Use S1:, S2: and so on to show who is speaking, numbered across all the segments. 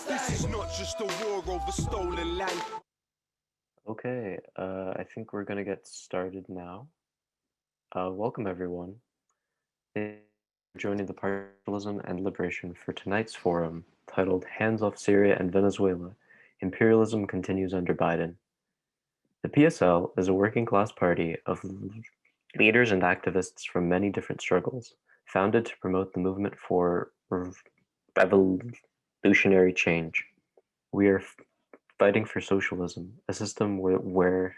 S1: This is not just a war over stolen land.
S2: Okay, I think we're gonna get started now. Welcome everyone. Thank you for joining the Partialism and Liberation for tonight's forum titled Hands Off Syria and Venezuela. Imperialism Continues Under Biden. The PSL is a working class party of leaders and activists from many different struggles, founded to promote the movement for revolutionary change. We are fighting for socialism, a system where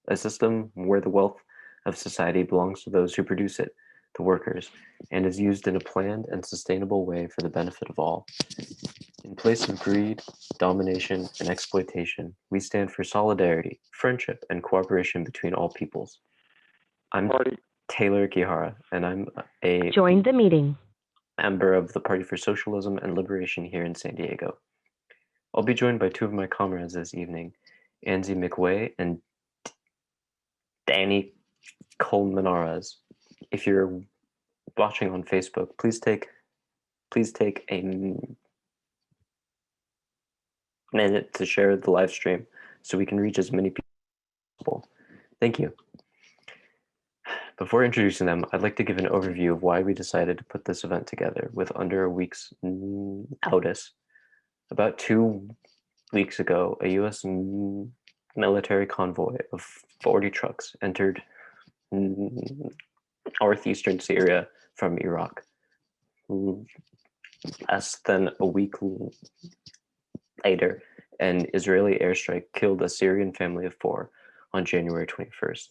S2: the wealth of society belongs to those who produce it, the workers, and is used in a planned and sustainable way for the benefit of all. In place of greed, domination, and exploitation, we stand for solidarity, friendship, and cooperation between all peoples. I'm Taylor Kihara, and I'm a
S3: Join the meeting.
S2: member of the Party for Socialism and Liberation here in San Diego. I'll be joined by two of my comrades this evening, Anzi McWay and Danny Colmenares. If you're watching on Facebook, please take a minute to share the live stream so we can reach as many people as possible. Thank you. Before introducing them, I'd like to give an overview of why we decided to put this event together with under a week's notice. About 2 weeks ago, a U.S. military convoy of 40 trucks entered northeastern Syria from Iraq. Less than a week later, an Israeli airstrike killed a Syrian family of 4 on January 21st.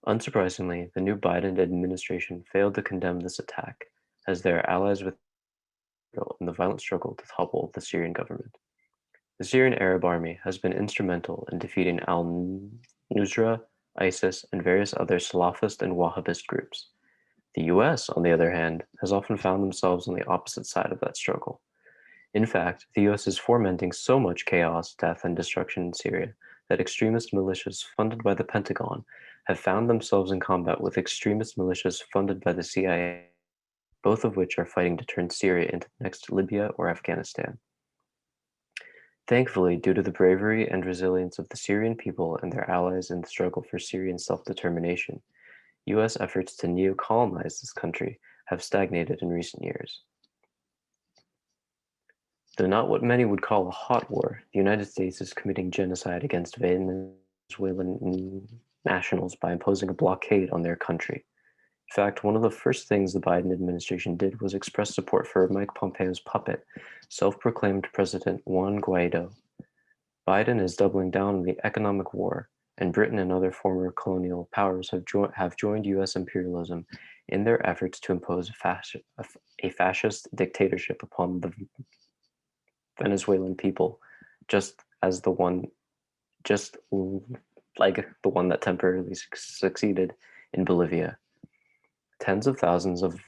S2: Unsurprisingly, the new Biden administration failed to condemn this attack, as they are allies with Israel in the violent struggle to topple the Syrian government. The Syrian Arab Army has been instrumental in defeating al-Nusra, ISIS, and various other Salafist and Wahhabist groups. The US, on the other hand, has often found themselves on the opposite side of that struggle. In fact, the US is fomenting so much chaos, death, and destruction in Syria that extremist militias funded by the Pentagon have found themselves in combat with extremist militias funded by the CIA, both of which are fighting to turn Syria into the next Libya or Afghanistan. Thankfully, due to the bravery and resilience of the Syrian people and their allies in the struggle for Syrian self-determination, US efforts to neo-colonize this country have stagnated in recent years. Though not what many would call a hot war, the United States is committing genocide against Venezuelan nationals by imposing a blockade on their country. In fact, one of the first things the Biden administration did was express support for Mike Pompeo's puppet, self-proclaimed President Juan Guaido. Biden is doubling down on the economic war, and Britain and other former colonial powers have joined U.S. imperialism in their efforts to impose a fascist dictatorship upon the Venezuelan people, just like the one that temporarily succeeded in Bolivia. Tens of thousands of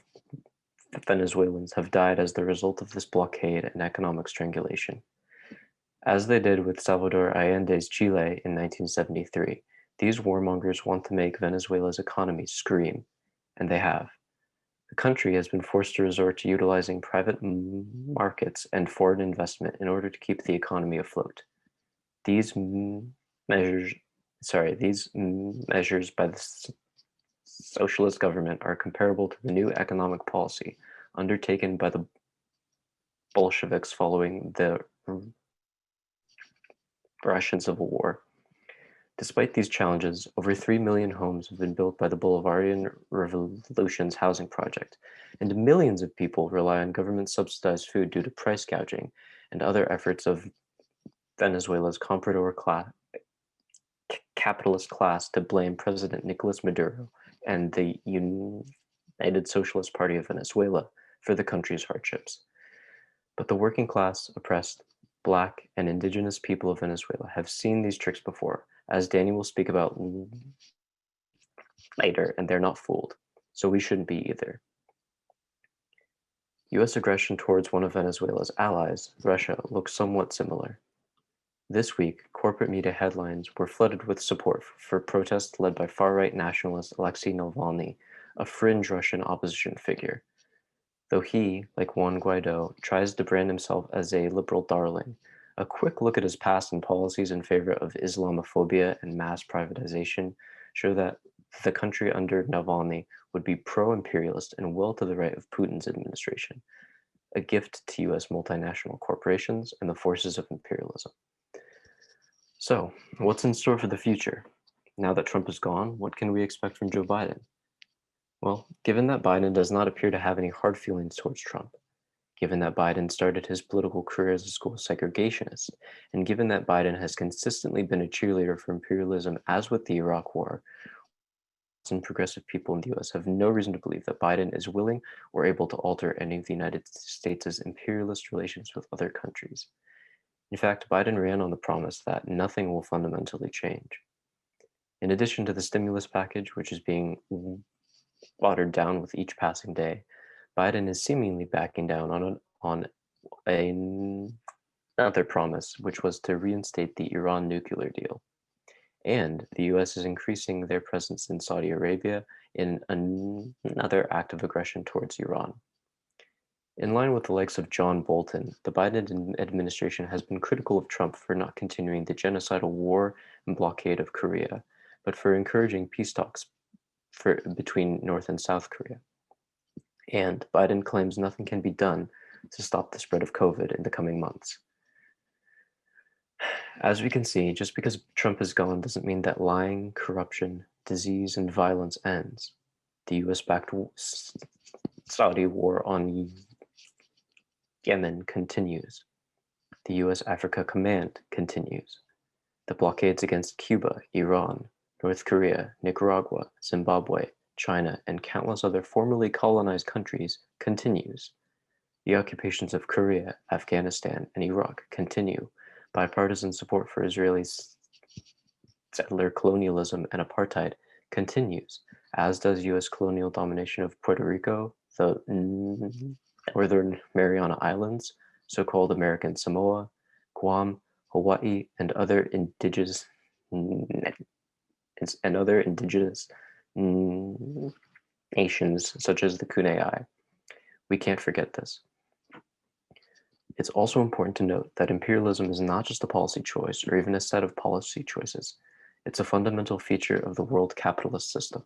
S2: Venezuelans have died as the result of this blockade and economic strangulation. As they did with Salvador Allende's Chile in 1973, these warmongers want to make Venezuela's economy scream, and they have. The country has been forced to resort to utilizing private markets and foreign investment in order to keep the economy afloat. These measures by the socialist government are comparable to the new economic policy undertaken by the Bolsheviks following the Russian Civil War. Despite these challenges, over 3 million homes have been built by the Bolivarian Revolution's housing project, and millions of people rely on government-subsidized food due to price gouging and other efforts of Venezuela's comprador capitalist class to blame President Nicolas Maduro and the United Socialist Party of Venezuela for the country's hardships. But the working class, oppressed, Black, and indigenous people of Venezuela have seen these tricks before, as Danny will speak about later, and they're not fooled, so we shouldn't be either. US aggression towards one of Venezuela's allies, Russia, looks somewhat similar. This week, corporate media headlines were flooded with support for protests led by far-right nationalist Alexei Navalny, a fringe Russian opposition figure. Though he, like Juan Guaido, tries to brand himself as a liberal darling, a quick look at his past and policies in favor of Islamophobia and mass privatization show that the country under Navalny would be pro-imperialist and well to the right of Putin's administration, a gift to US multinational corporations and the forces of imperialism. So, what's in store for the future? Now that Trump is gone, what can we expect from Joe Biden? Well, given that Biden does not appear to have any hard feelings towards Trump, given that Biden started his political career as a school segregationist, and given that Biden has consistently been a cheerleader for imperialism, as with the Iraq War, some progressive people in the US have no reason to believe that Biden is willing or able to alter any of the United States' imperialist relations with other countries. In fact, Biden ran on the promise that nothing will fundamentally change. In addition to the stimulus package, which is being watered down with each passing day, Biden is seemingly backing down another promise, which was to reinstate the Iran nuclear deal. And the US is increasing their presence in Saudi Arabia in another act of aggression towards Iran. In line with the likes of John Bolton, the Biden administration has been critical of Trump for not continuing the genocidal war and blockade of Korea, but for encouraging peace talks between North and South Korea. And Biden claims nothing can be done to stop the spread of COVID in the coming months. As we can see, just because Trump is gone doesn't mean that lying, corruption, disease, and violence ends. The US-backed Saudi war on Yemen continues. The US Africa Command continues. The blockades against Cuba, Iran, North Korea, Nicaragua, Zimbabwe, China, and countless other formerly colonized countries continues. The occupations of Korea, Afghanistan, and Iraq continue. Bipartisan support for Israeli settler colonialism and apartheid continues, as does US colonial domination of Puerto Rico, the Northern Mariana Islands, so-called American Samoa, Guam, Hawaii, and other indigenous nations such as the Kunai. We can't forget this. It's also important to note that imperialism is not just a policy choice or even a set of policy choices. It's a fundamental feature of the world capitalist system.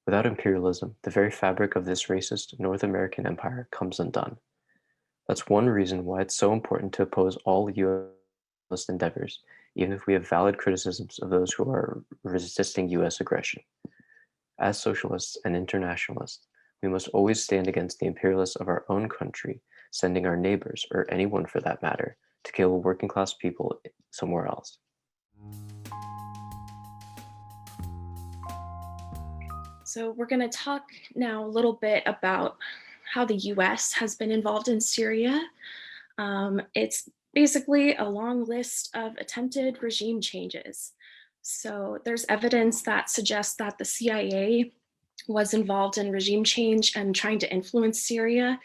S2: Without imperialism, the very fabric of this racist North American empire comes undone. That's one reason why it's so important to oppose all US endeavors, even if we have valid criticisms of those who are resisting US aggression. As socialists and internationalists, we must always stand against the imperialists of our own country, sending our neighbors, or anyone for that matter, to kill working class people somewhere else.
S3: So we're going to talk now a little bit about how the US has been involved in Syria. It's basically a long list of attempted regime changes. So there's evidence that suggests that the CIA was involved in regime change and trying to influence Syria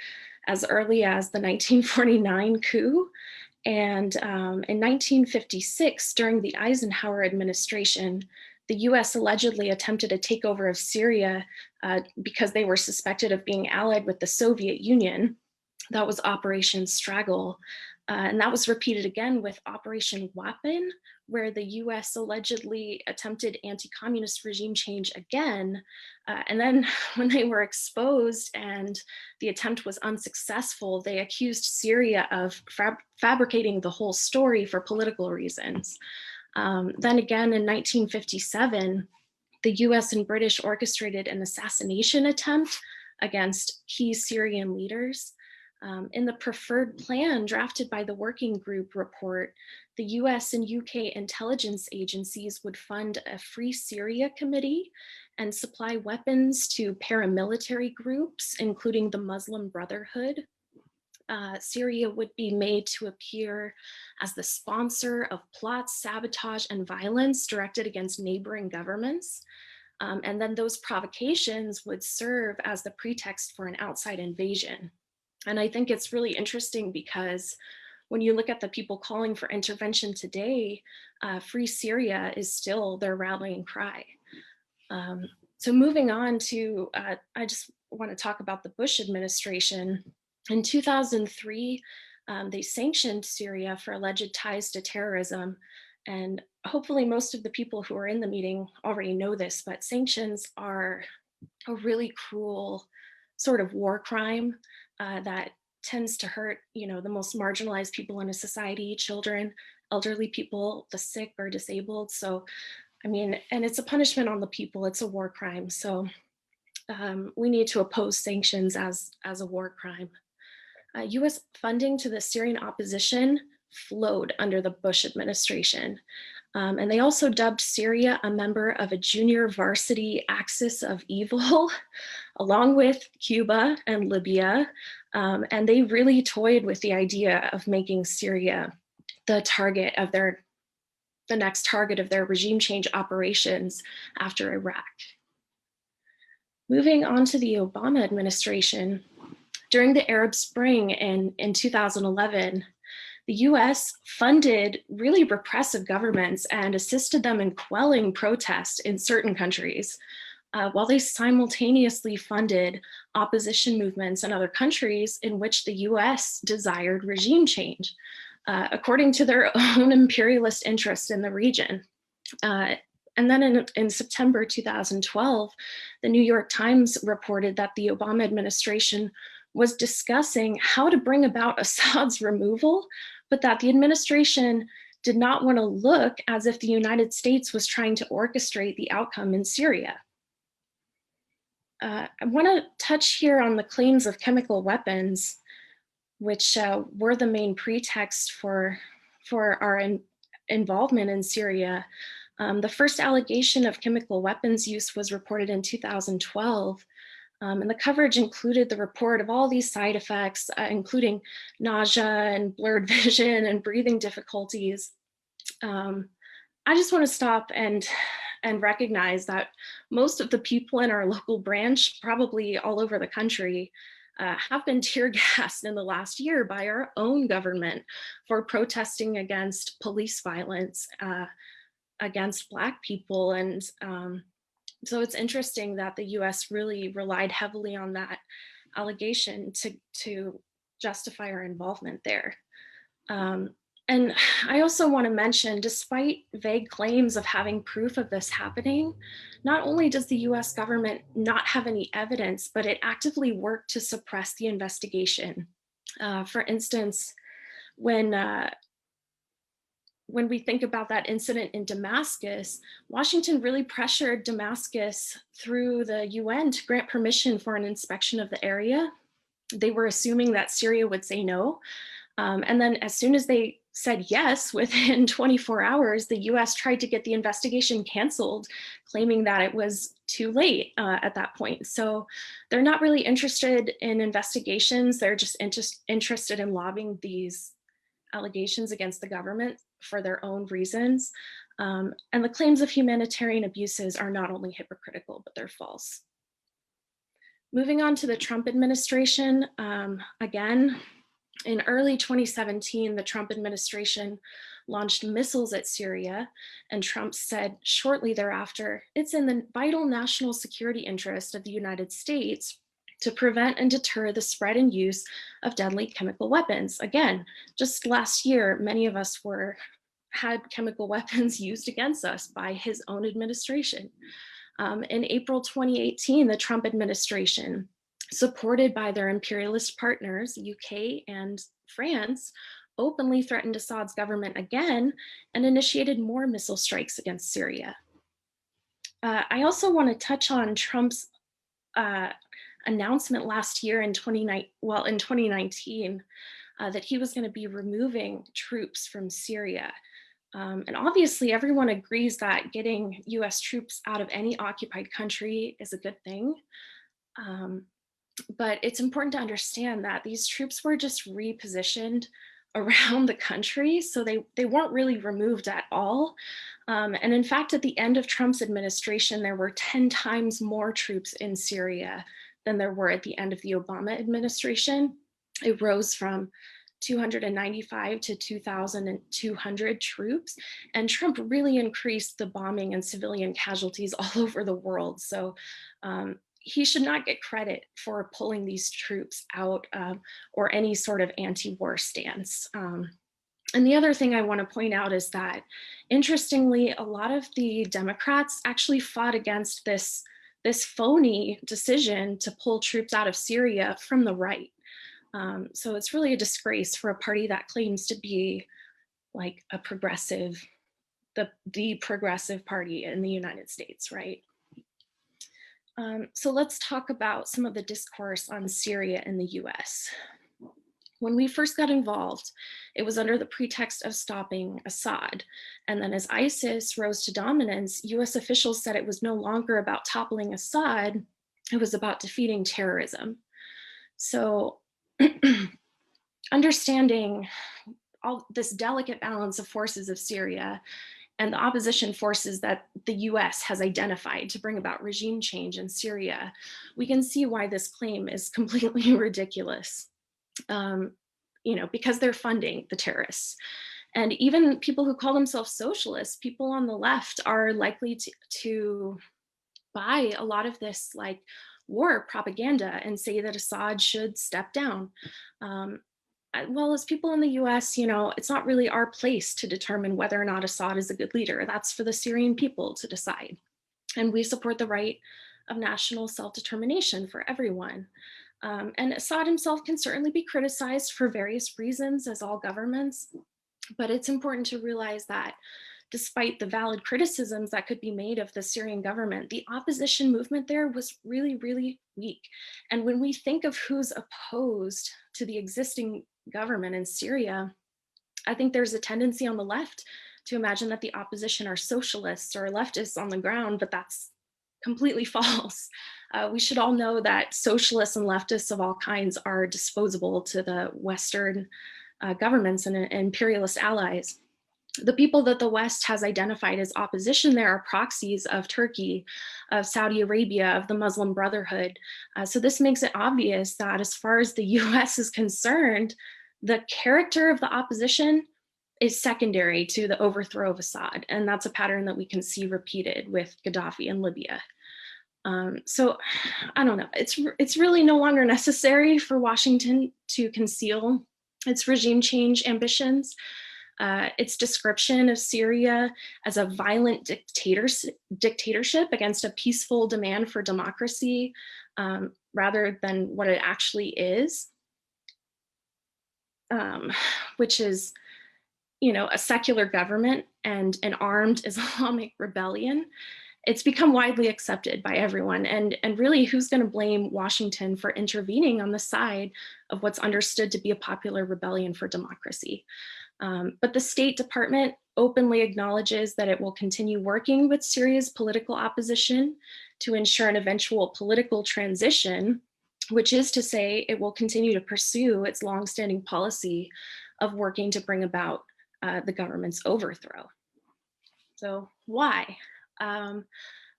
S3: as early as the 1949 coup. And in 1956, during the Eisenhower administration, the US allegedly attempted a takeover of Syria because they were suspected of being allied with the Soviet Union. That was Operation Straggle. And that was repeated again with Operation Weapon, where the US allegedly attempted anti-communist regime change again. And then when they were exposed and the attempt was unsuccessful, they accused Syria of fabricating the whole story for political reasons. Then again in 1957, the US and British orchestrated an assassination attempt against key Syrian leaders. In the preferred plan drafted by the working group report, the US and UK intelligence agencies would fund a Free Syria committee and supply weapons to paramilitary groups, including the Muslim Brotherhood. Syria would be made to appear as the sponsor of plots, sabotage, and violence directed against neighboring governments. And then those provocations would serve as the pretext for an outside invasion. And I think it's really interesting because when you look at the people calling for intervention today, Free Syria is still their rallying cry. So moving on to, I just want to talk about the Bush administration. In 2003, they sanctioned Syria for alleged ties to terrorism. And hopefully, most of the people who are in the meeting already know this, but sanctions are a really cruel sort of war crime that tends to hurt, the most marginalized people in a society, children, elderly people, the sick or disabled. So, I mean, and it's a punishment on the people. It's a war crime. So we need to oppose sanctions as a war crime. US funding to the Syrian opposition flowed under the Bush administration. And they also dubbed Syria a member of a junior varsity axis of evil, along with Cuba and Libya. And they really toyed with the idea of making Syria the next target of their regime change operations after Iraq. Moving on to the Obama administration, during the Arab Spring in 2011, the US funded really repressive governments and assisted them in quelling protests in certain countries, while they simultaneously funded opposition movements in other countries in which the US desired regime change, according to their own imperialist interests in the region. And then in September 2012, the New York Times reported that the Obama administration was discussing how to bring about Assad's removal, but that the administration did not want to look as if the United States was trying to orchestrate the outcome in Syria. I want to touch here on the claims of chemical weapons, which were the main pretext for our involvement in Syria. The first allegation of chemical weapons use was reported in 2012. And the coverage included the report of all these side effects, including nausea and blurred vision and breathing difficulties. I just want to stop and recognize that most of the people in our local branch, probably all over the country, have been tear gassed in the last year by our own government for protesting against police violence against Black people. And so it's interesting that the US really relied heavily on that allegation to justify our involvement there. And I also want to mention, despite vague claims of having proof of this happening, not only does the US government not have any evidence, but it actively worked to suppress the investigation. For instance, when we think about that incident in Damascus, Washington really pressured Damascus through the UN to grant permission for an inspection of the area. They were assuming that Syria would say no. And then as soon as they said yes, within 24 hours, the US tried to get the investigation canceled, claiming that it was too late at that point. So they're not really interested in investigations. They're just interested in lobbying these allegations against the government for their own reasons. And the claims of humanitarian abuses are not only hypocritical, but they're false. Moving on to the Trump administration, again, in early 2017, the Trump administration launched missiles at Syria, and Trump said shortly thereafter, it's in the vital national security interest of the United States to prevent and deter the spread and use of deadly chemical weapons. Again, just last year, many of us had chemical weapons used against us by his own administration. In April 2018, the Trump administration, supported by their imperialist partners, UK and France, openly threatened Assad's government again and initiated more missile strikes against Syria. I also want to touch on Trump's announcement last year in 2019 that he was going to be removing troops from Syria. And obviously everyone agrees that getting US troops out of any occupied country is a good thing. But it's important to understand that these troops were just repositioned around the country, so they weren't really removed at all. And in fact, at the end of Trump's administration, there were 10 times more troops in Syria than there were at the end of the Obama administration. It rose from 295 to 2,200 troops. And Trump really increased the bombing and civilian casualties all over the world. So he should not get credit for pulling these troops out or any sort of anti-war stance. And the other thing I want to point out is that, interestingly, a lot of the Democrats actually fought against this phony decision to pull troops out of Syria from the right. So it's really a disgrace for a party that claims to be like a progressive, the progressive party in the United States, right? So let's talk about some of the discourse on Syria in the US. When we first got involved, it was under the pretext of stopping Assad. And then as ISIS rose to dominance, US officials said it was no longer about toppling Assad, it was about defeating terrorism. So understanding all this delicate balance of forces of Syria and the opposition forces that the US has identified to bring about regime change in Syria, we can see why this claim is completely ridiculous. Because they're funding the terrorists. And even people who call themselves socialists, people on the left, are likely to buy a lot of this like war propaganda and say that Assad should step down. Well, as people in the US, it's not really our place to determine whether or not Assad is a good leader. That's for the Syrian people to decide. And we support the right of national self-determination for everyone. And Assad himself can certainly be criticized for various reasons, as all governments, but it's important to realize that despite the valid criticisms that could be made of the Syrian government, the opposition movement there was really, really weak. And when we think of who's opposed to the existing government in Syria, I think there's a tendency on the left to imagine that the opposition are socialists or leftists on the ground, but that's completely false. We should all know that socialists and leftists of all kinds are disposable to the Western governments and imperialist allies. The people that the West has identified as opposition there are proxies of Turkey, of Saudi Arabia, of the Muslim Brotherhood. So this makes it obvious that as far as the US is concerned, the character of the opposition is secondary to the overthrow of Assad. And that's a pattern that we can see repeated with Gaddafi in Libya. So I don't know, it's really no longer necessary for Washington to conceal its regime change ambitions. Its description of Syria as a violent dictatorship against a peaceful demand for democracy, rather than what it actually is, which is, a secular government and an armed Islamic rebellion. It's become widely accepted by everyone. And really, who's going to blame Washington for intervening on the side of what's understood to be a popular rebellion for democracy? But the State Department openly acknowledges that it will continue working with Syria's political opposition to ensure an eventual political transition, which is to say it will continue to pursue its longstanding policy of working to bring about the government's overthrow. So why?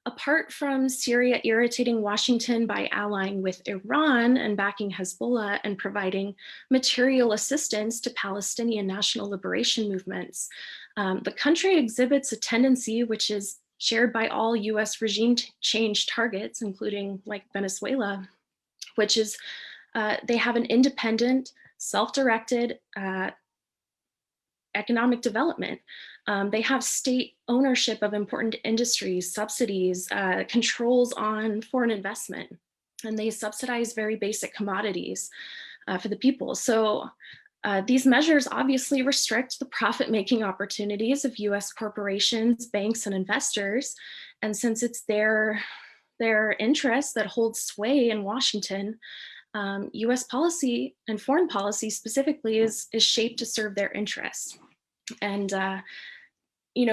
S3: Apart from Syria irritating Washington by allying with Iran and backing Hezbollah and providing material assistance to Palestinian national liberation movements, the country exhibits a tendency which is shared by all US regime change targets, including like Venezuela, which is they have an independent, self-directed economic development. They have state ownership of important industries, subsidies, controls on foreign investment, and they subsidize very basic commodities for the people. So these measures obviously restrict the profit-making opportunities of US corporations, banks, and investors. And since it's their interests that hold sway in Washington, US policy and foreign policy specifically is shaped to serve their interests. And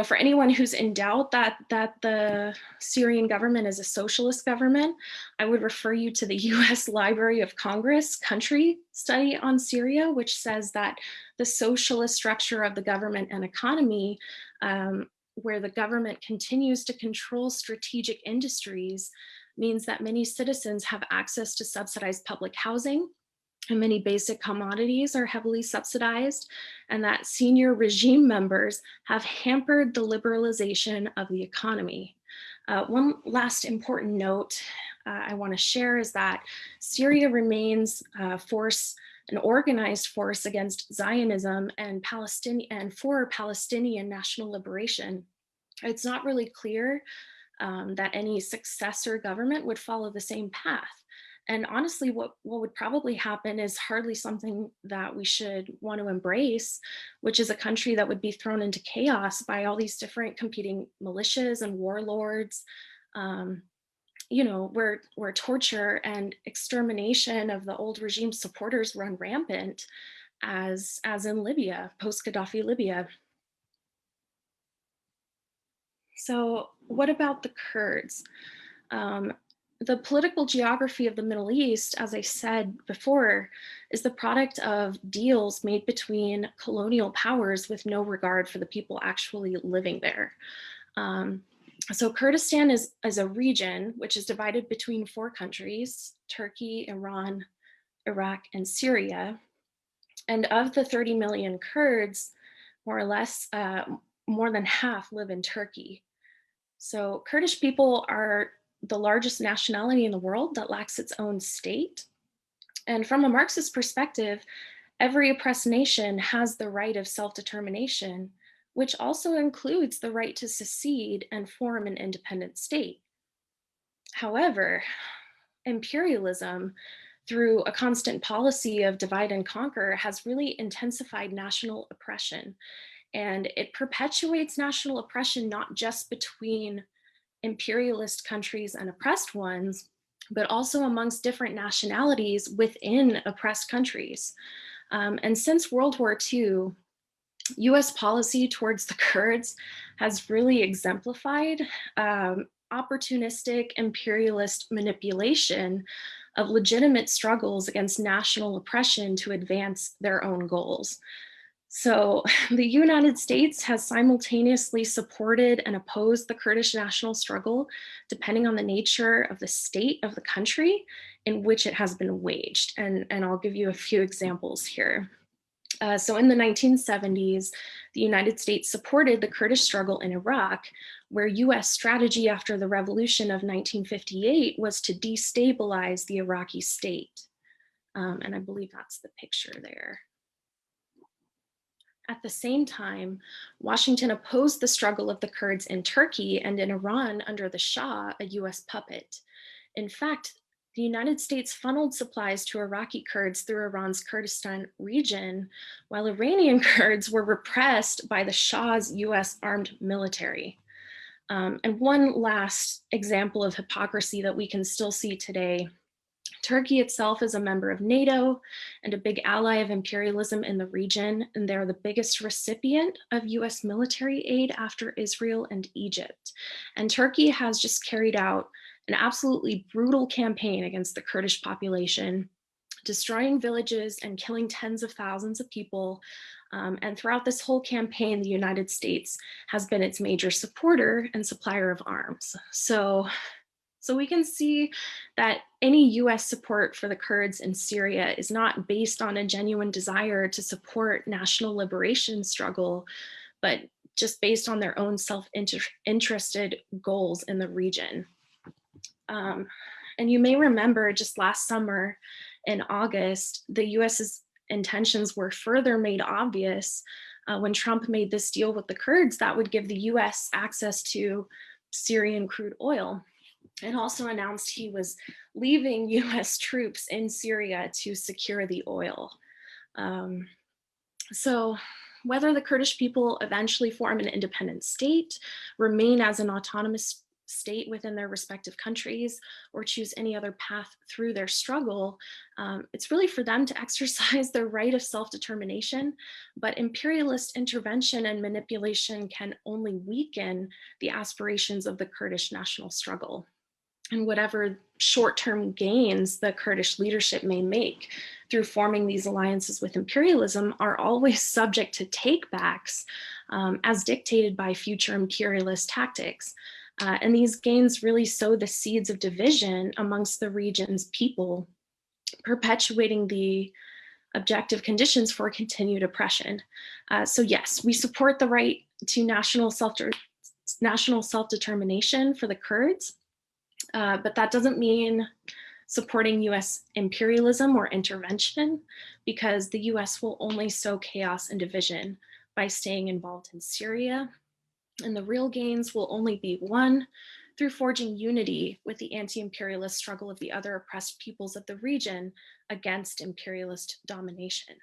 S3: for anyone who's in doubt that the Syrian government is a socialist government, I would refer you to the US Library of Congress country study on Syria, which says that the socialist structure of the government and economy, where the government continues to control strategic industries, means that many citizens have access to subsidized public housing, and many basic commodities are heavily subsidized, and that senior regime members have hampered the liberalization of the economy. One last important note I want to share is that Syria remains an organized force against Zionism and for Palestinian national liberation. It's not really clear that any successor government would follow the same path. And honestly, what would probably happen is hardly something that we should want to embrace, which is a country that would be thrown into chaos by all these different competing militias and warlords, um, where torture and extermination of the old regime supporters run rampant, as in Libya, post-Gaddafi Libya. So what about the Kurds? Um, the political geography of the Middle East, as I said before, is the product of deals made between colonial powers with no regard for the people actually living there. So Kurdistan is a region which is divided between 4 countries: Turkey, Iran, Iraq, and Syria. And of the 30 million Kurds, more or less, more than half live in Turkey. So Kurdish people are the largest nationality in the world that lacks its own state. And from a Marxist perspective, every oppressed nation has the right of self-determination, which also includes the right to secede and form an independent state. However, imperialism, through a constant policy of divide and conquer, has really intensified national oppression. And it perpetuates national oppression not just between imperialist countries and oppressed ones, but also amongst different nationalities within oppressed countries. And since World War II, US policy towards the Kurds has really exemplified opportunistic imperialist manipulation of legitimate struggles against national oppression to advance their own goals. So the United States has simultaneously supported and opposed the Kurdish national struggle, depending on the nature of the state of the country in which it has been waged. And I'll give you a few examples here. So in the 1970s, the United States supported the Kurdish struggle in Iraq, where US strategy after the revolution of 1958 was to destabilize the Iraqi state. And I believe that's the picture there. At the same time, Washington opposed the struggle of the Kurds in Turkey and in Iran under the Shah, a US puppet. In fact, the United States funneled supplies to Iraqi Kurds through Iran's Kurdistan region, while Iranian Kurds were repressed by the Shah's US armed military. And one last example of hypocrisy that we can still see today: Turkey itself is a member of NATO and a big ally of imperialism in the region, and they're the biggest recipient of US military aid after Israel and Egypt. And Turkey has just carried out an absolutely brutal campaign against the Kurdish population, destroying villages and killing tens of thousands of people. And throughout this whole campaign, the United States has been its major supporter and supplier of arms. So we can see that any US support for the Kurds in Syria is not based on a genuine desire to support national liberation struggle, but just based on their own self-interested goals in the region. And you may remember just last summer in August, the US's intentions were further made obvious when Trump made this deal with the Kurds that would give the US access to Syrian crude oil, and also announced he was leaving US troops in Syria to secure the oil. So whether the Kurdish people eventually form an independent state, remain as an autonomous state within their respective countries, or choose any other path through their struggle, it's really for them to exercise their right of self-determination. But imperialist intervention and manipulation can only weaken the aspirations of the Kurdish national struggle. And whatever short-term gains the Kurdish leadership may make through forming these alliances with imperialism are always subject to takebacks as dictated by future imperialist tactics. And these gains really sow the seeds of division amongst the region's people, perpetuating the objective conditions for continued oppression. So yes, we support the right to national national self-determination for the Kurds, but that doesn't mean supporting US imperialism or intervention, because the US will only sow chaos and division by staying involved in Syria. And the real gains will only be won through forging unity with the anti-imperialist struggle of the other oppressed peoples of the region against imperialist domination.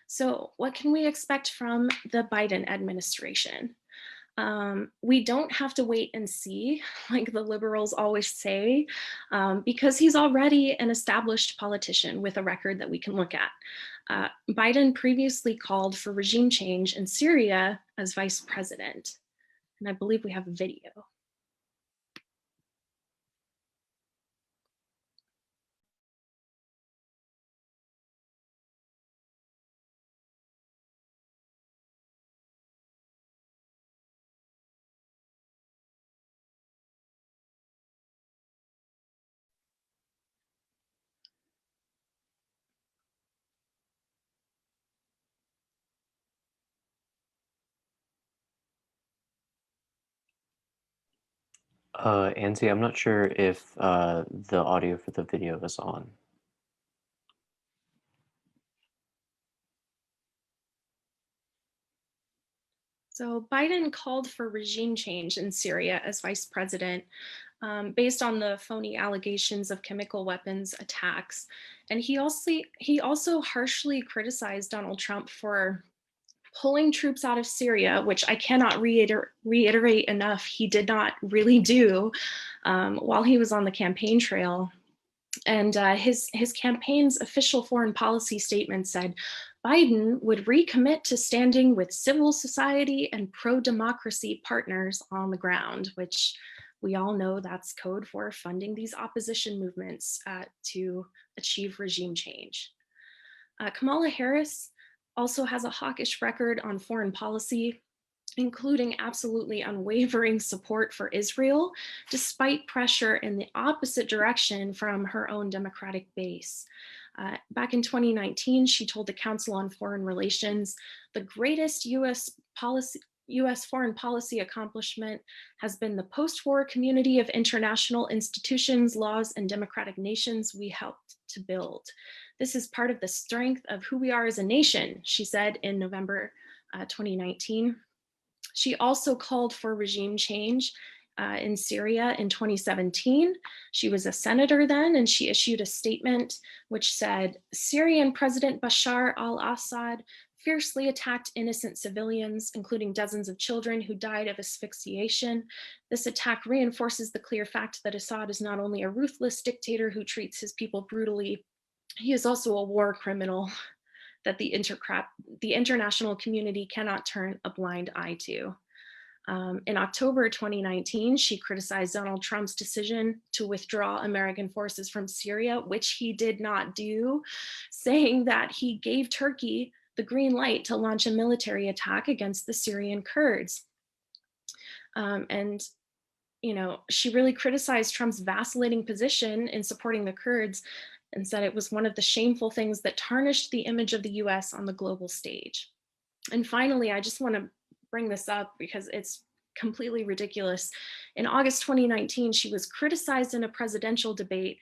S3: So what can we expect from the Biden administration? We don't have to wait and see, like the liberals always say, because he's already an established politician with a record that we can look at. Biden previously called for regime change in Syria as vice president, and I believe we have a video.
S2: Anzi, I'm not sure if the audio for the video is on.
S3: So Biden called for regime change in Syria as vice president based on the phony allegations of chemical weapons attacks. And he also harshly criticized Donald Trump for pulling troops out of Syria, which I cannot reiterate enough, he did not really do while he was on the campaign trail. And his campaign's official foreign policy statement said, Biden would recommit to standing with civil society and pro-democracy partners on the ground, which we all know that's code for funding these opposition movements to achieve regime change. Kamala Harris also has a hawkish record on foreign policy, including absolutely unwavering support for Israel, despite pressure in the opposite direction from her own Democratic base. Back in 2019, she told the Council on Foreign Relations, the greatest US foreign policy accomplishment has been the post-war community of international institutions, laws, and democratic nations we helped to build. This is part of the strength of who we are as a nation, she said in November 2019. She also called for regime change in Syria in 2017. She was a senator then, and she issued a statement which said, Syrian President Bashar al-Assad fiercely attacked innocent civilians, including dozens of children who died of asphyxiation. This attack reinforces the clear fact that Assad is not only a ruthless dictator who treats his people brutally, he is also a war criminal that the international community cannot turn a blind eye to. In October 2019, she criticized Donald Trump's decision to withdraw American forces from Syria, which he did not do, saying that he gave Turkey the green light to launch a military attack against the Syrian Kurds. And she really criticized Trump's vacillating position in supporting the Kurds and said it was one of the shameful things that tarnished the image of the US on the global stage. And finally, I just want to bring this up because it's completely ridiculous. In August 2019, she was criticized in a presidential debate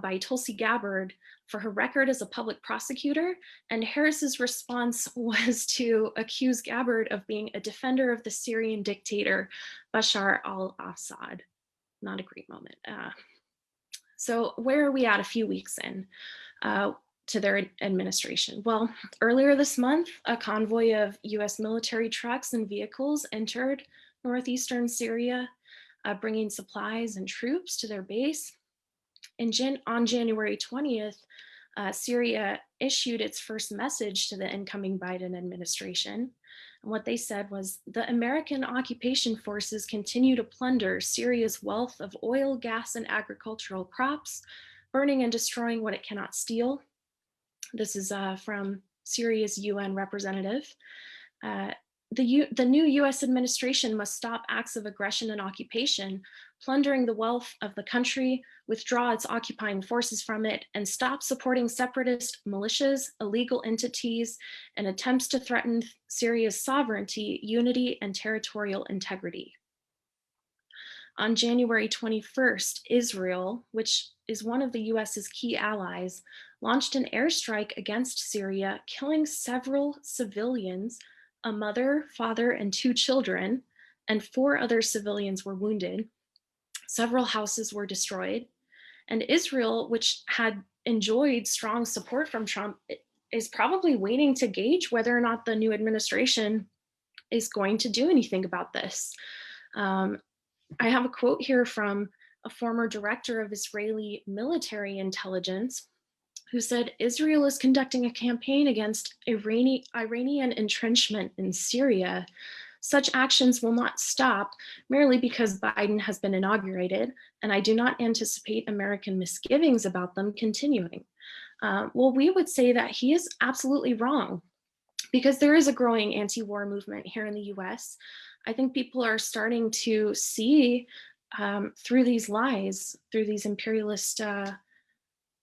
S3: by Tulsi Gabbard for her record as a public prosecutor, and Harris's response was to accuse Gabbard of being a defender of the Syrian dictator Bashar al-Assad. Not a great moment. So where are we at a few weeks in to their administration? Well, earlier this month, a convoy of US military trucks and vehicles entered northeastern Syria, bringing supplies and troops to their base. On January 20th, Syria issued its first message to the incoming Biden administration. And what they said was, the American occupation forces continue to plunder Syria's wealth of oil, gas, and agricultural crops, burning and destroying what it cannot steal. This is from Syria's UN representative. the new US administration must stop acts of aggression and occupation, plundering the wealth of the country, withdraw its occupying forces from it, and stop supporting separatist militias, illegal entities, and attempts to threaten Syria's sovereignty, unity, and territorial integrity. On January 21st, Israel, which is one of the US's key allies, launched an airstrike against Syria, killing several civilians, a mother, father, and 2 children, and 4 other civilians were wounded. Several houses were destroyed. And Israel, which had enjoyed strong support from Trump, is probably waiting to gauge whether or not the new administration is going to do anything about this. I have a quote here from a former director of Israeli military intelligence who said, Israel is conducting a campaign against Iranian entrenchment in Syria. Such actions will not stop merely because Biden has been inaugurated, and I do not anticipate American misgivings about them continuing. Well, we would say that he is absolutely wrong, because there is a growing anti-war movement here in the US. I think people are starting to see through these lies, through these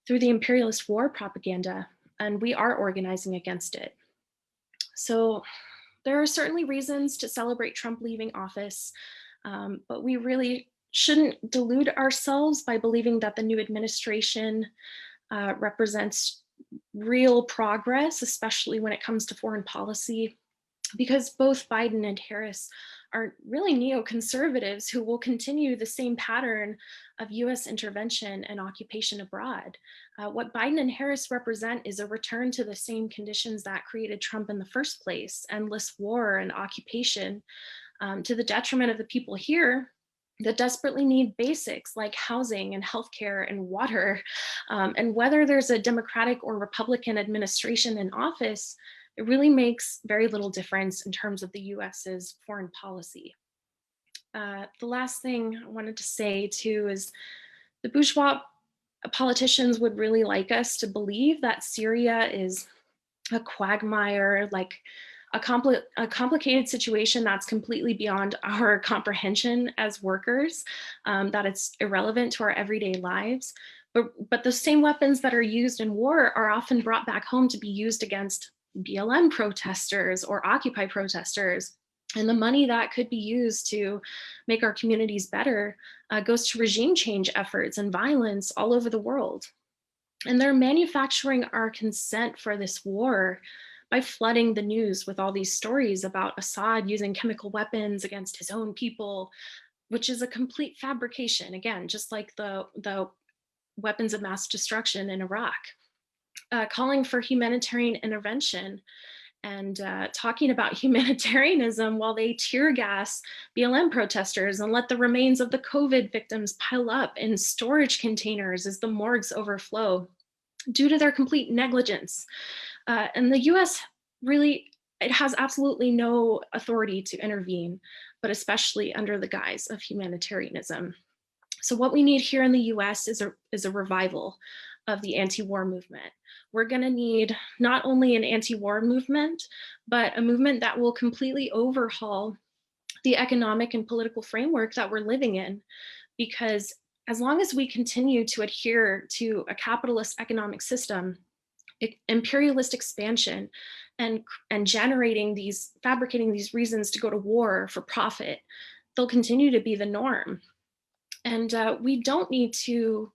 S3: through the imperialist war propaganda, and we are organizing against it. So there are certainly reasons to celebrate Trump leaving office, but we really shouldn't delude ourselves by believing that the new administration represents real progress, especially when it comes to foreign policy, because both Biden and Harris are really neoconservatives who will continue the same pattern of US intervention and occupation abroad. What Biden and Harris represent is a return to the same conditions that created Trump in the first place: endless war and occupation, to the detriment of the people here that desperately need basics like housing and healthcare and water. And whether there's a Democratic or Republican administration in office, it really makes very little difference in terms of the US's foreign policy. The last thing I wanted to say too is the bourgeois politicians would really like us to believe that Syria is a quagmire, like a complicated situation that's completely beyond our comprehension as workers, that it's irrelevant to our everyday lives. But the same weapons that are used in war are often brought back home to be used against BLM protesters or Occupy protesters. And the money that could be used to make our communities better goes to regime change efforts and violence all over the world. And they're manufacturing our consent for this war by flooding the news with all these stories about Assad using chemical weapons against his own people, which is a complete fabrication, again, just like the weapons of mass destruction in Iraq. Calling for humanitarian intervention and talking about humanitarianism while they tear gas BLM protesters and let the remains of the COVID victims pile up in storage containers as the morgues overflow due to their complete negligence. And the US really, it has absolutely no authority to intervene, but especially under the guise of humanitarianism. So what we need here in the US is a revival of the anti-war movement. We're gonna need not only an anti-war movement, but a movement that will completely overhaul the economic and political framework that we're living in. Because as long as we continue to adhere to a capitalist economic system, imperialist expansion, and fabricating these reasons to go to war for profit, they'll continue to be the norm. And we don't need to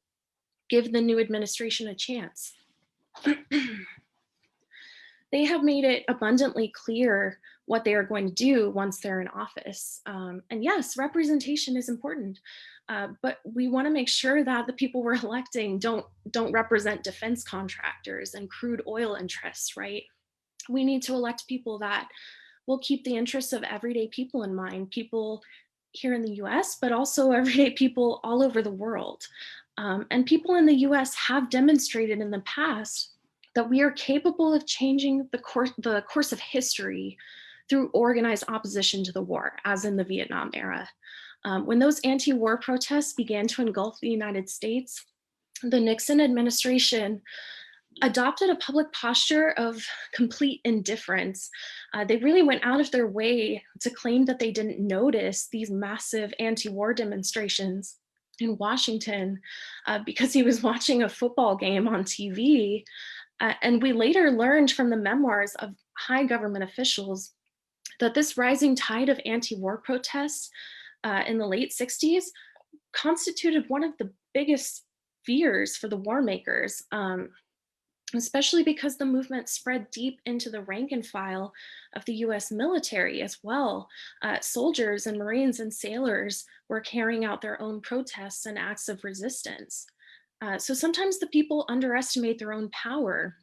S3: give the new administration a chance. They have made it abundantly clear what they are going to do once they're in office. And yes, representation is important, but we want to make sure that the people we're electing don't represent defense contractors and crude oil interests, right? We need to elect people that will keep the interests of everyday people in mind, people here in the US, but also everyday people all over the world. And people in the US have demonstrated in the past that we are capable of changing the course of history through organized opposition to the war, as in the Vietnam era. When those anti-war protests began to engulf the United States, the Nixon administration adopted a public posture of complete indifference. They really went out of their way to claim that they didn't notice these massive anti-war demonstrations in Washington because he was watching a football game on TV. And we later learned from the memoirs of high government officials that this rising tide of anti-war protests in the late 60s constituted one of the biggest fears for the war makers. Especially because the movement spread deep into the rank and file of the US military as well. Soldiers and Marines and sailors were carrying out their own protests and acts of resistance. So sometimes the people underestimate their own power,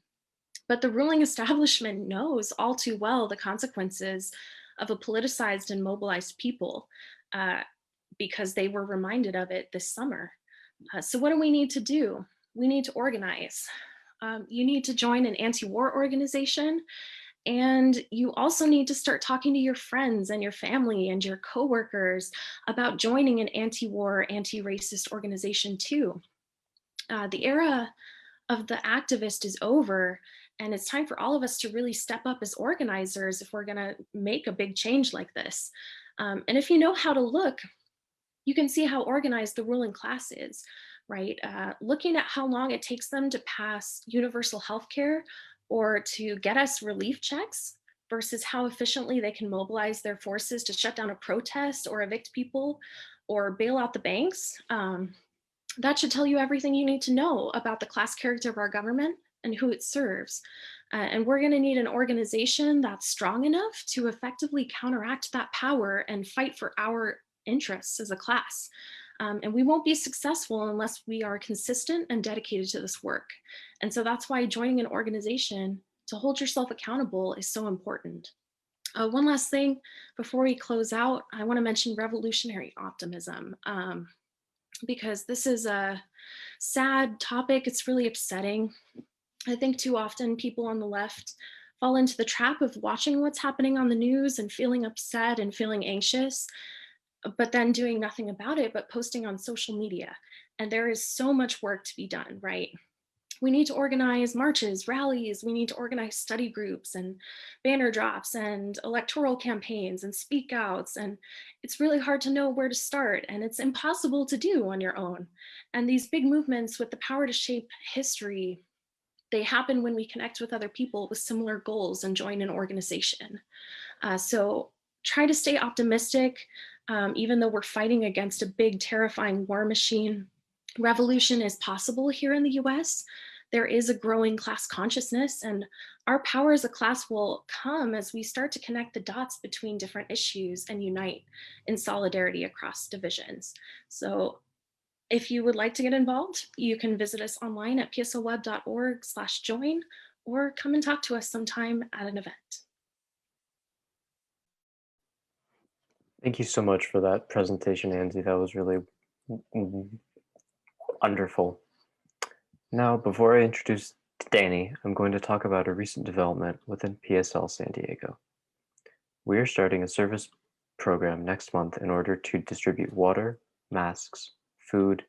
S3: but the ruling establishment knows all too well the consequences of a politicized and mobilized people because they were reminded of it this summer. So what do we need to do? We need to organize. You need to join an anti-war organization, and you also need to start talking to your friends and your family and your coworkers about joining an anti-war, anti-racist organization too. The era of the activist is over, and it's time for all of us to really step up as organizers if we're gonna make a big change like this. And if you know how to look, you can see how organized the ruling class is, right? Looking at how long it takes them to pass universal health care or to get us relief checks versus how efficiently they can mobilize their forces to shut down a protest or evict people or bail out the banks. That should tell you everything you need to know about the class character of our government and who it serves. And we're gonna need an organization that's strong enough to effectively counteract that power and fight for our interests as a class. And we won't be successful unless we are consistent and dedicated to this work. And so that's why joining an organization to hold yourself accountable is so important. One last thing before we close out, I want to mention revolutionary optimism because this is a sad topic. It's really upsetting. I think too often people on the left fall into the trap of watching what's happening on the news and feeling upset and feeling anxious, but then doing nothing about it, but posting on social media. And there is so much work to be done, right? We need to organize marches, rallies, we need to organize study groups and banner drops and electoral campaigns and speak outs. And it's really hard to know where to start, and it's impossible to do on your own. And these big movements with the power to shape history, they happen when we connect with other people with similar goals and join an organization. So try to stay optimistic, even though we're fighting against a big, terrifying war machine. Revolution is possible here in the US. There is a growing class consciousness, and our power as a class will come as we start to connect the dots between different issues and unite in solidarity across divisions. So if you would like to get involved, you can visit us online at pslweb.org/join, or come and talk to us sometime at an event.
S2: Thank you so much for that presentation, Angie. That was really wonderful. Now, before I introduce Danny, I'm going to talk about a recent development within PSL San Diego. We are starting a service program next month in order to distribute water, masks, food,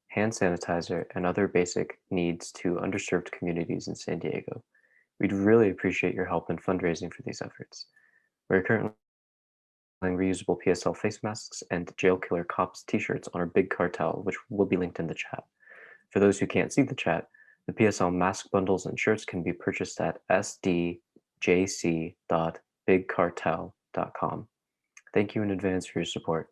S2: hand sanitizer, and other basic needs to underserved communities in San Diego. We'd really appreciate your help in fundraising for these efforts. We're currently reusable PSL face masks and Jail Killer Cops t-shirts on our big cartel, which will be linked in the chat. For those who can't see the chat, the PSL mask bundles and shirts can be purchased at sdjc.bigcartel.com. Thank you in advance for your support.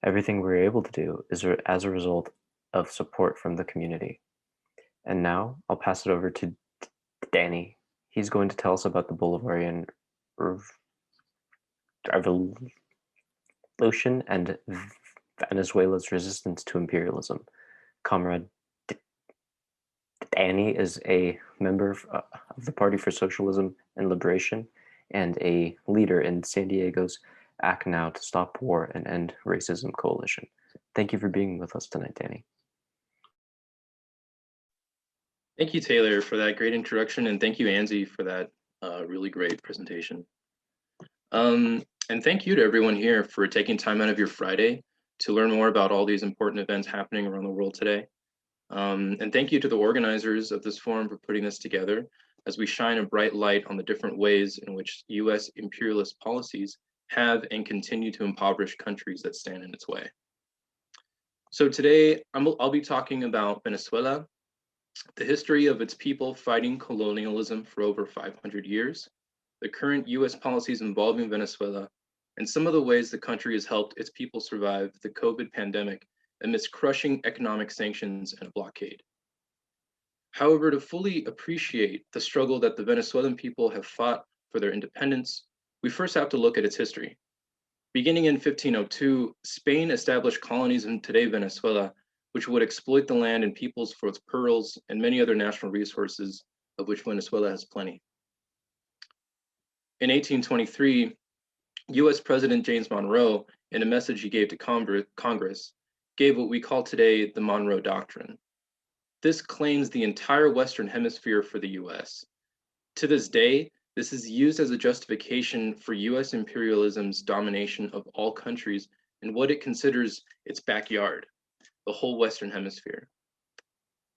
S2: Everything we're able to do is as a result of support from the community. And now I'll pass it over to Danny. He's going to tell us about the Bolivarian Revolution and Venezuela's resistance to imperialism. Comrade Danny is a member of the Party for Socialism and Liberation and a leader in San Diego's Act Now to Stop War and End Racism coalition. Thank you for being with us tonight, Danny.
S4: Thank you, Taylor, for that great introduction, and thank you, Angie, for that really great presentation. And thank you to everyone here for taking time out of your Friday to learn more about all these important events happening around the world today. And thank you to the organizers of this forum for putting this together as we shine a bright light on the different ways in which US imperialist policies have and continue to impoverish countries that stand in its way. So today, I'll be talking about Venezuela, the history of its people fighting colonialism for over 500 years, the current US policies involving Venezuela, and some of the ways the country has helped its people survive the COVID pandemic amidst crushing economic sanctions and a blockade. However, to fully appreciate the struggle that the Venezuelan people have fought for their independence, we first have to look at its history. Beginning in 1502, Spain established colonies in today Venezuela, which would exploit the land and peoples for its pearls and many other national resources, of which Venezuela has plenty. In 1823, US President James Monroe, in a message he gave to Congress, gave what we call today the Monroe Doctrine. This claims the entire Western Hemisphere for the US. To this day, this is used as a justification for US imperialism's domination of all countries in what it considers its backyard, the whole Western Hemisphere.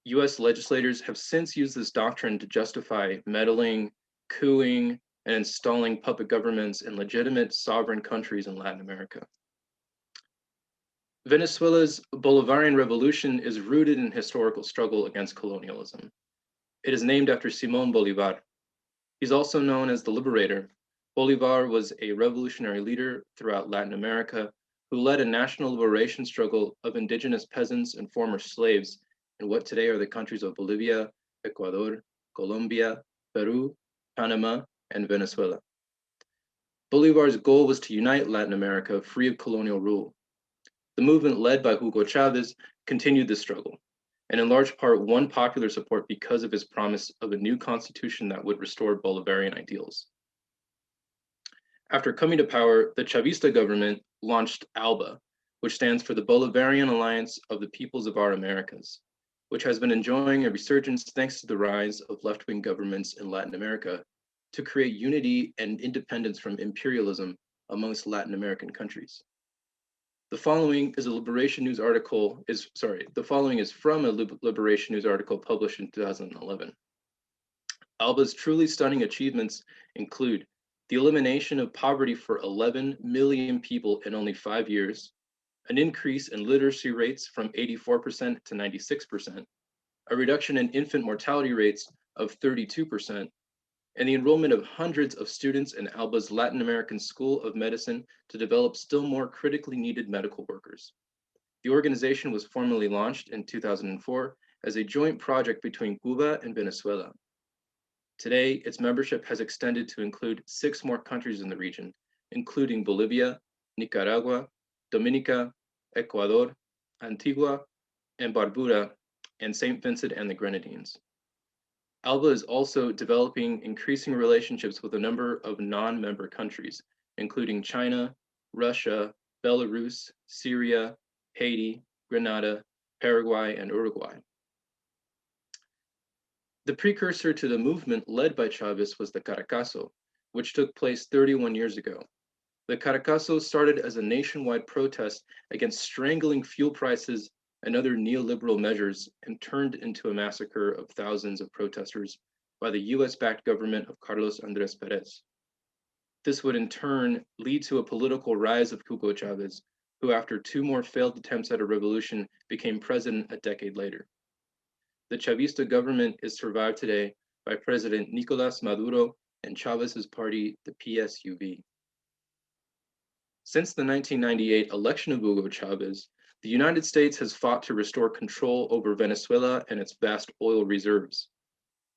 S4: US legislators have since used this doctrine to justify meddling, cooing, and installing puppet governments in legitimate sovereign countries in Latin America. Venezuela's Bolivarian Revolution is rooted in historical struggle against colonialism. It is named after Simón Bolívar. He's also known as the Liberator. Bolívar was a revolutionary leader throughout Latin America who led a national liberation struggle of indigenous peasants and former slaves in what today are the countries of Bolivia, Ecuador, Colombia, Peru, Panama, and Venezuela. Bolívar's goal was to unite Latin America free of colonial rule. The movement led by Hugo Chavez continued this struggle, and in large part won popular support because of his promise of a new constitution that would restore Bolivarian ideals. After coming to power, the Chavista government launched ALBA, which stands for the Bolivarian Alliance of the Peoples of Our Americas, which has been enjoying a resurgence thanks to the rise of left-wing governments in Latin America to create unity and independence from imperialism amongst Latin American countries. The following is from a Liberation News article published in 2011. ALBA's truly stunning achievements include the elimination of poverty for 11 million people in only 5 years, an increase in literacy rates from 84% to 96%, a reduction in infant mortality rates of 32%, and the enrollment of hundreds of students in ALBA's Latin American School of Medicine to develop still more critically needed medical workers. The organization was formally launched in 2004 as a joint project between Cuba and Venezuela. Today, its membership has extended to include 6 more countries in the region, including Bolivia, Nicaragua, Dominica, Ecuador, Antigua, and Barbuda, and St. Vincent and the Grenadines. ALBA is also developing increasing relationships with a number of non-member countries, including China, Russia, Belarus, Syria, Haiti, Grenada, Paraguay, and Uruguay. The precursor to the movement led by Chavez was the Caracazo, which took place 31 years ago. The Caracazo started as a nationwide protest against strangling fuel prices and other neoliberal measures and turned into a massacre of thousands of protesters by the US-backed government of Carlos Andrés Pérez. This would in turn lead to a political rise of Hugo Chavez, who after 2 more failed attempts at a revolution became president a decade later. The Chavista government is survived today by President Nicolás Maduro and Chavez's party, the PSUV. Since the 1998 election of Hugo Chavez, the United States has fought to restore control over Venezuela and its vast oil reserves.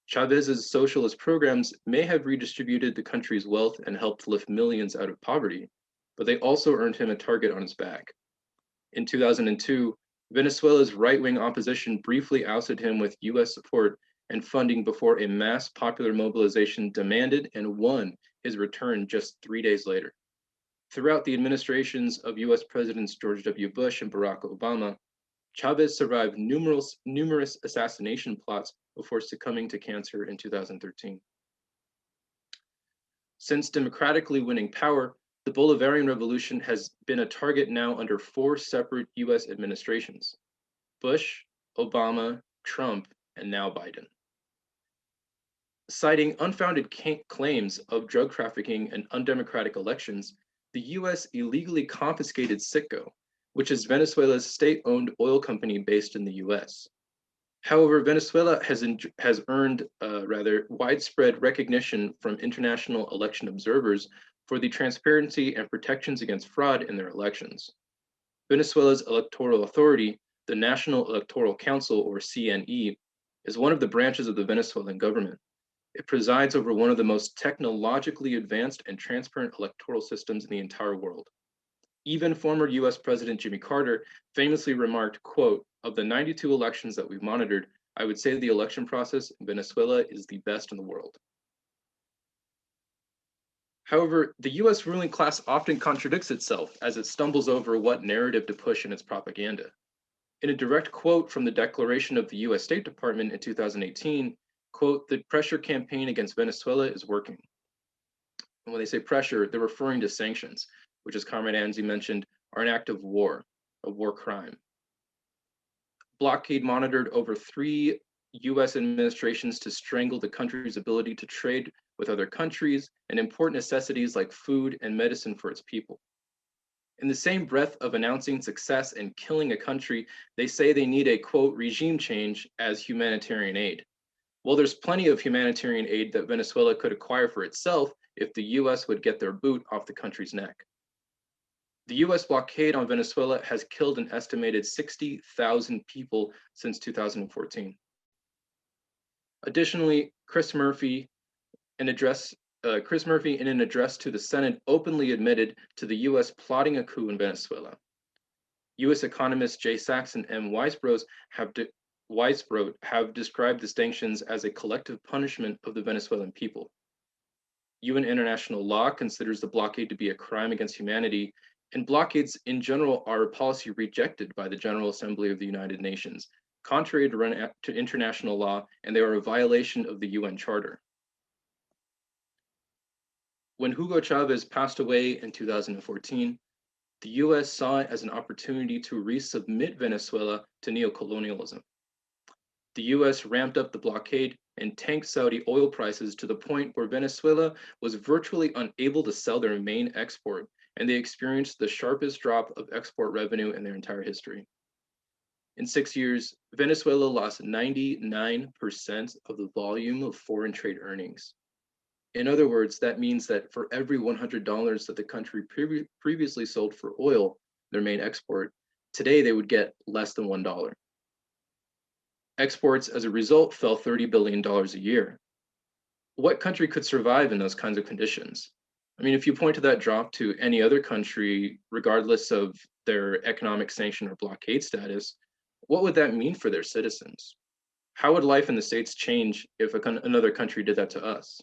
S4: Chavez's socialist programs may have redistributed the country's wealth and helped lift millions out of poverty, but they also earned him a target on his back. In 2002, Venezuela's right-wing opposition briefly ousted him with US support and funding before a mass popular mobilization demanded and won his return just 3 days later. Throughout the administrations of US Presidents George W. Bush and Barack Obama, Chavez survived numerous assassination plots before succumbing to cancer in 2013. Since democratically winning power, the Bolivarian Revolution has been a target now under 4 separate US administrations: Bush, Obama, Trump, and now Biden. Citing unfounded claims of drug trafficking and undemocratic elections, the US illegally confiscated Citgo, which is Venezuela's state-owned oil company based in the US. However, Venezuela has earned widespread recognition from international election observers for the transparency and protections against fraud in their elections. Venezuela's electoral authority, the National Electoral Council, or CNE, is one of the branches of the Venezuelan government. It presides over one of the most technologically advanced and transparent electoral systems in the entire world. Even former US President Jimmy Carter famously remarked, quote, "Of the 92 elections that we've monitored, I would say the election process in Venezuela is the best in the world." However, the US ruling class often contradicts itself as it stumbles over what narrative to push in its propaganda. In a direct quote from the declaration of the US State Department in 2018, quote, "The pressure campaign against Venezuela is working." And when they say pressure, they're referring to sanctions, which, as Comrade Anzi mentioned, are an act of war, a war crime. Blockade monitored over 3 US administrations to strangle the country's ability to trade with other countries and import necessities like food and medicine for its people. In the same breath of announcing success and killing a country, they say they need a, quote, "regime change" as humanitarian aid. Well, there's plenty of humanitarian aid that Venezuela could acquire for itself if the US would get their boot off the country's neck. The US blockade on Venezuela has killed an estimated 60,000 people since 2014. Additionally, Chris Murphy, in an address to the Senate, openly admitted to the US plotting a coup in Venezuela. US economists Jay Sachs and M. Weisbrot have described the sanctions as a collective punishment of the Venezuelan people. UN international law considers the blockade to be a crime against humanity, and blockades in general are a policy rejected by the General Assembly of the United Nations, contrary to international law, and they are a violation of the UN Charter. When Hugo Chavez passed away in 2014, the US saw it as an opportunity to resubmit Venezuela to neocolonialism. The US ramped up the blockade and tanked Saudi oil prices to the point where Venezuela was virtually unable to sell their main export, and they experienced the sharpest drop of export revenue in their entire history. In 6 years, Venezuela lost 99% of the volume of foreign trade earnings. In other words, that means that for every $100 that the country previously sold for oil, their main export, today they would get less than $1. Exports, as a result, fell $30 billion a year. What country could survive in those kinds of conditions? I mean, if you point to that drop to any other country, regardless of their economic sanction or blockade status, what would that mean for their citizens? How would life in the States change if another country did that to us?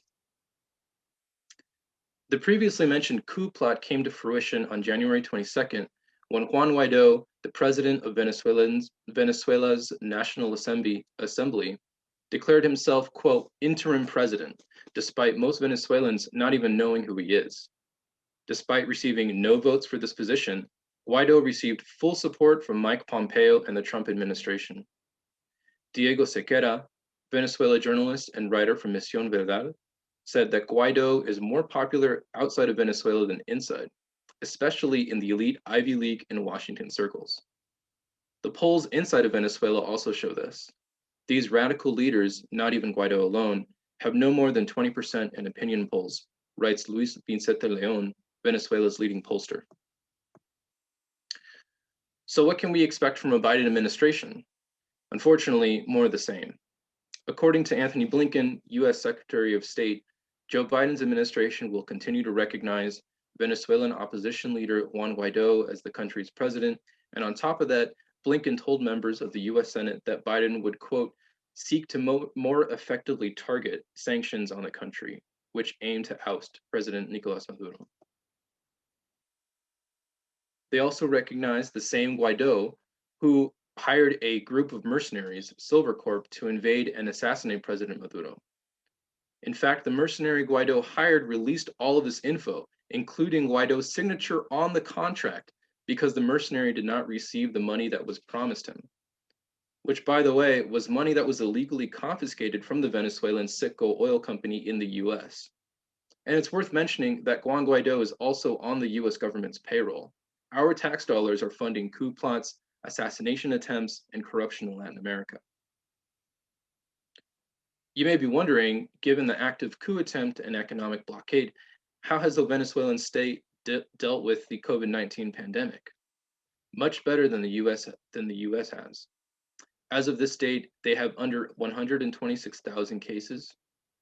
S4: The previously mentioned coup plot came to fruition on January 22nd, when Juan Guaido, the president of Venezuela's National Assembly, declared himself, quote, "interim president," despite most Venezuelans not even knowing who he is. Despite receiving no votes for this position, Guaido received full support from Mike Pompeo and the Trump administration. Diego Sequeira, Venezuela journalist and writer from Misión Verdad, said that Guaido is more popular outside of Venezuela than inside, especially in the elite Ivy League and Washington circles. The polls inside of Venezuela also show this. These radical leaders, not even Guaido alone, have no more than 20% in opinion polls, writes Luis Vicente León, Venezuela's leading pollster. So what can we expect from a Biden administration? Unfortunately, more of the same. According to Anthony Blinken, US Secretary of State, Joe Biden's administration will continue to recognize Venezuelan opposition leader Juan Guaido as the country's president. And on top of that, Blinken told members of the US Senate that Biden would, quote, "seek to more effectively target sanctions on the country, which aim to oust President Nicolas Maduro." They also recognized the same Guaido who hired a group of mercenaries, Silver Corp, to invade and assassinate President Maduro. In fact, the mercenary Guaido hired released all of this info, including Guaido's signature on the contract, because the mercenary did not receive the money that was promised him. which, by the way, was money that was illegally confiscated from the Venezuelan Citgo oil company in the US. And it's worth mentioning that Juan Guaido is also on the US government's payroll. Our tax dollars are funding coup plots, assassination attempts, and corruption in Latin America. You may be wondering, given the active coup attempt and economic blockade, how has the Venezuelan state dealt with the COVID-19 pandemic? Much better than the US has. As of this date, they have under 126,000 cases,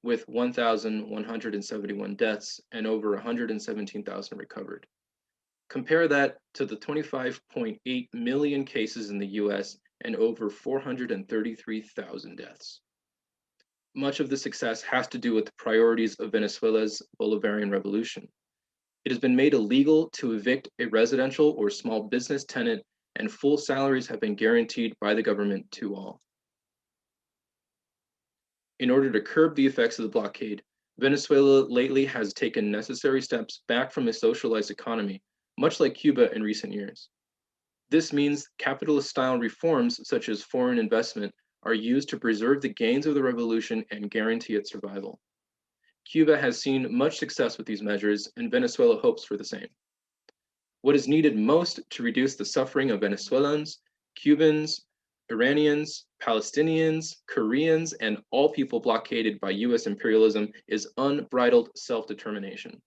S4: with 1,171 deaths and over 117,000 recovered. Compare that to the 25.8 million cases in the US and over 433,000 deaths. Much of the success has to do with the priorities of Venezuela's Bolivarian Revolution. It has been made illegal to evict a residential or small business tenant, and full salaries have been guaranteed by the government to all. In order to curb the effects of the blockade, Venezuela lately has taken necessary steps back from a socialized economy, much like Cuba in recent years. This means capitalist-style reforms such as foreign investment are used to preserve the gains of the revolution and guarantee its survival. Cuba has seen much success with these measures, and Venezuela hopes for the same. What is needed most to reduce the suffering of Venezuelans, Cubans, Iranians, Palestinians, Koreans, and all people blockaded by US imperialism is unbridled self-determination.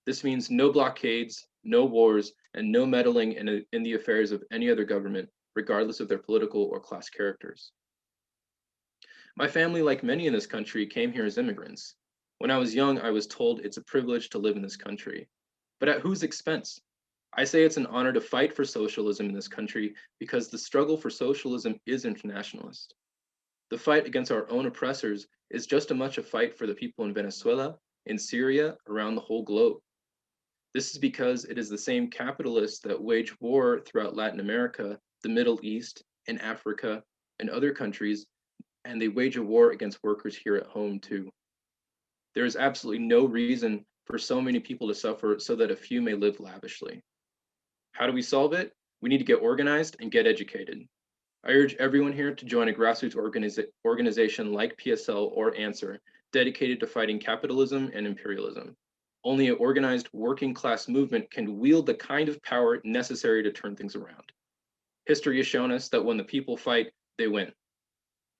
S4: This means no blockades, no wars, and no meddling in the affairs of any other government, regardless of their political or class characters. My family, like many in this country, came here as immigrants. When I was young, I was told it's a privilege to live in this country. But at whose expense? I say it's an honor to fight for socialism in this country because the struggle for socialism is internationalist. The fight against our own oppressors is just as much a fight for the people in Venezuela, in Syria, around the whole globe. This is because it is the same capitalists that wage war throughout Latin America, the Middle East, and Africa, and other countries, and they wage a war against workers here at home too. There is absolutely no reason for so many people to suffer so that a few may live lavishly. How do we solve it? We need to get organized and get educated. I urge everyone here to join a grassroots organization like PSL or Answer, dedicated to fighting capitalism and imperialism. Only an organized working class movement can wield the kind of power necessary to turn things around. History has shown us that when the people fight, they win.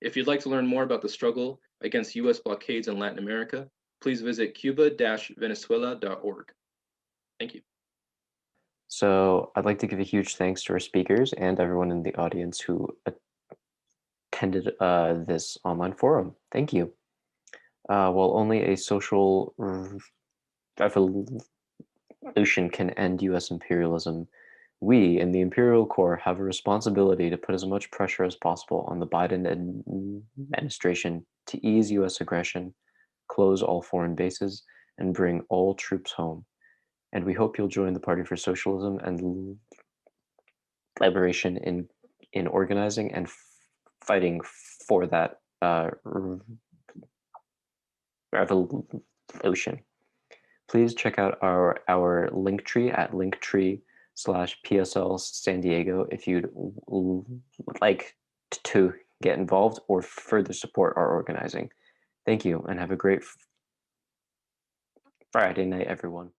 S4: If you'd like to learn more about the struggle against US blockades in Latin America, please visit cuba-venezuela.org. Thank you.
S2: So I'd like to give a huge thanks to our speakers and everyone in the audience who attended this online forum. Thank you. While only a social revolution can end US imperialism, we in the Imperial Corps have a responsibility to put as much pressure as possible on the Biden administration to ease US aggression, close all foreign bases, and bring all troops home. And we hope you'll join the Party for Socialism and Liberation in organizing and fighting for that revolution. Please check out our Linktree at linktree/PSL San Diego if you'd like to get involved or further support our organizing. Thank you, and have a great Friday night, everyone.